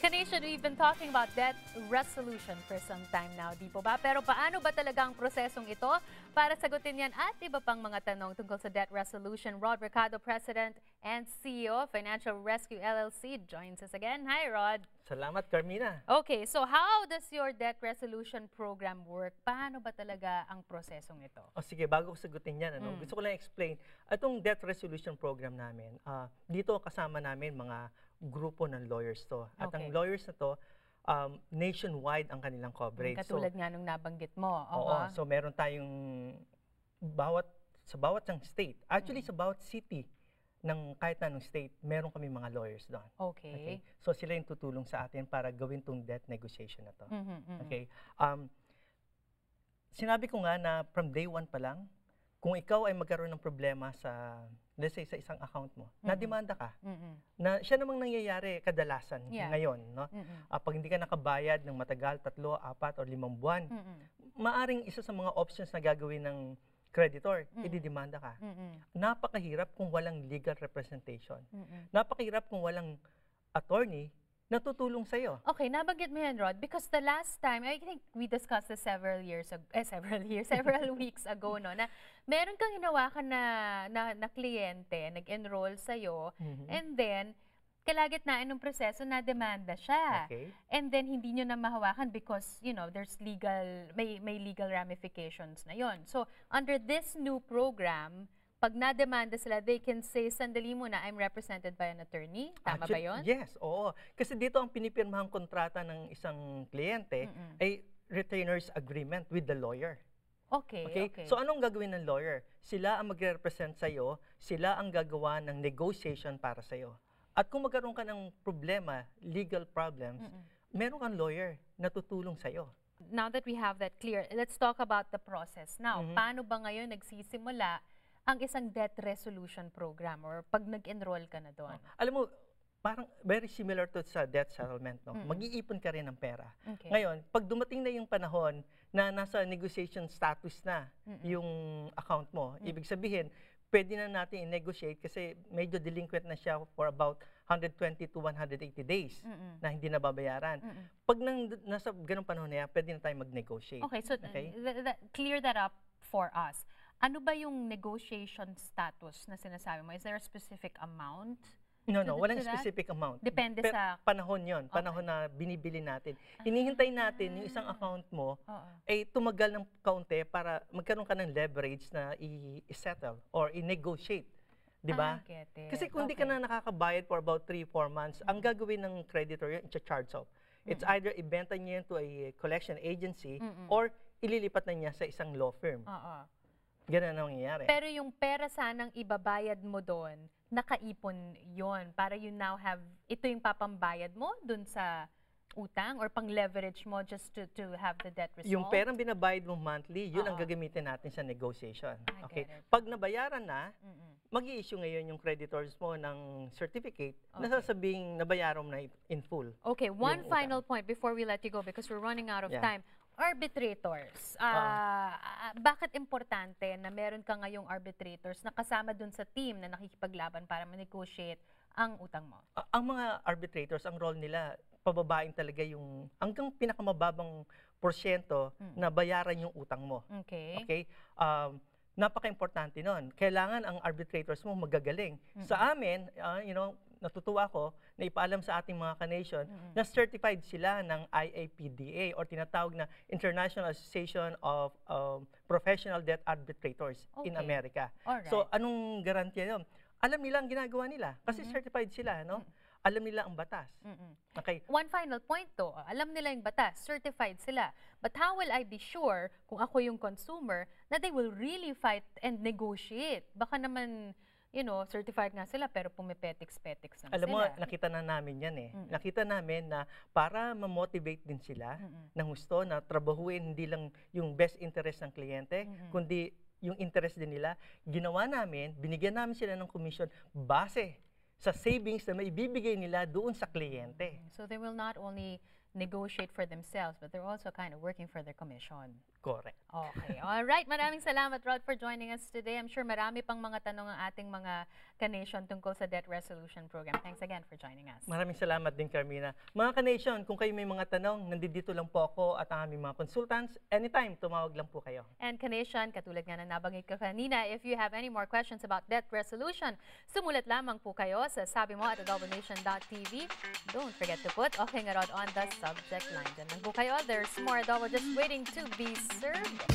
Kanation, we've been talking about debt resolution for some time now, di po ba? Pero paano ba talaga ang prosesong ito? Para sagutin yan at iba pang mga tanong tungkol sa debt resolution, Rod Mercado, President and CEO of Financial Rescue LLC, joins us again. Hi, Rod. Salamat, Carmina. Okay, so how does your debt resolution program work? Paano ba talaga ang prosesong ito? O sige, bago ko sagutin yan, gusto ko lang explain. Itong debt resolution program namin, dito kasama namin mga grupo ng lawyers to. At ang lawyers na to, nationwide ang kanilang coverage. Katulad nga nung nabanggit mo. Oo, so meron tayong sa bawat ng state, actually sa bawat city ng kahit anong state, meron kami mga lawyers doon. Okay. So sila yung tutulong sa atin para gawin tong debt negotiation na to. Okay. Sinabi ko nga na from day one pa lang, kung ikaw ay magkaroon ng problema sa, let's say, sa isang account mo, na-demanda ka, na siya namang nangyayari kadalasan ngayon, no? Pag hindi ka nakabayad ng matagal, 3, 4, o 5 buwan, maaring isa sa mga options na gagawin ng creditor, ididemanda ka. Napakahirap kung walang legal representation. Napakahirap kung walang attorney na tutulong sa'yo. Okay, nabanggit mo yan, Rod, because the last time, I think we discussed this several weeks ago, no, na meron kang hinawakan na kliyente, nag-enroll sa'yo, and then, kalagitnaan ng proseso, na-demanda siya. Okay. And then, hindi nyo na mahawakan because, you know, there's may legal ramifications na yon. So, under this new program, pag na-demanda sila, they can say, sandali muna, I'm represented by an attorney. Tama ba yun? Yes, oo. Kasi dito ang pinipirmahang kontrata ng isang kliyente ay retainers agreement with the lawyer. Okay. So anong gagawin ng lawyer? Sila ang magre-represent sa'yo, sila ang gagawa ng negotiation para sa'yo. At kung magkaroon ka ng problema, legal problems, meron kang lawyer na tutulong sa'yo. Now that we have that clear, let's talk about the process. Now, paano ba ngayon nagsisimula ang isang debt resolution program or pag nag-enroll ka na doon? Alam mo, parang very similar to sa debt settlement, no? Mag-iipon ka rin ng pera. Okay. Ngayon, pag dumating na yung panahon na nasa negotiation status na yung account mo, ibig sabihin, pwede na natin i-negotiate kasi medyo delinquent na siya for about 120 to 180 days na hindi nababayaran. Pag nasa ganung panahon na yan, pwede na tayo mag-negotiate. Okay, so clear that up for us. Ano ba yung negotiation status na sinasabi mo? Is there a specific amount? No, walang specific amount. Depende sa panahon yon, panahon na binibili natin. Hinihintay natin yung isang account mo ay tumagal ng kaunti para magkaroon ka ng leverage na i-settle or i-negotiate. Di ba? Kasi kung hindi ka na nakakabayad for about 3-4 months, ang gagawin ng creditor yun, i-charge off. It's either ibenta niya to a collection agency or ililipat na niya sa isang law firm. Ganun ang nangyayari. Pero yung pera sanang ibabayad mo doon, nakaipon yon para you now have, ito yung papambayad mo dun sa utang or pang-leverage mo just to have the debt resolved? Yung perang binabayad mo monthly, yun ang gagamitin natin sa negotiation. Okay. Pag nabayaran na, mag-i-issue ngayon yung creditors mo ng certificate na sasabing nabayaran mo na in full. Okay, one final point before we let you go because we're running out of time. Arbitrators. Bakit importante na meron ka ngayong arbitrators na kasama dun sa team na nakikipaglaban para ma-negotiate ang utang mo? Ang mga arbitrators, ang role nila, pababain talaga yung hanggang pinakamababang porsyento na bayaran yung utang mo. Okay? Napaka-importante nun. Kailangan ang arbitrators mo magagaling. Sa amin, natutuwa ko na ipaalam sa ating mga ka-nation na certified sila ng IAPDA or tinatawag na International Association of Professional Debt Arbitrators in America. So, anong garantiya yun? Alam nila ang ginagawa nila kasi certified sila, no? Alam nila ang batas. Okay. One final point to, alam nila yung batas, certified sila. But how will I be sure kung ako yung consumer na they will really fight and negotiate? Baka naman, certified nga sila pero pumipetiks-petiks lang sila. Alam mo, nakita na namin yan eh. Nakita namin na para ma-motivate din sila ng gusto na trabahuin hindi lang yung best interest ng kliyente, kundi yung interest din nila, ginawa namin, binigyan namin sila ng commission base sa savings na maibibigay nila doon sa kliyente. So they will not only negotiate for themselves, but they're also kind of working for their commission. Correct. Okay. Alright. Maraming salamat, Rod, for joining us today. I'm sure marami pang mga tanong ang ating mga ka-nation tungkol sa debt resolution program. Thanks again for joining us. Maraming salamat din, Carmina. Mga ka-nation, kung kayo may mga tanong, nandito lang po ako at ang aming mga consultants. Anytime, tumawag lang po kayo. And ka-nation, katulad nga na nabanggit ko kanina, if you have any more questions about debt resolution, sumulat lamang po kayo sa sabi mo at adobonation.tv. Don't forget to put Okay nga Rod on the subject line. Dyan lang po kayo. There's more adobo just waiting to be served.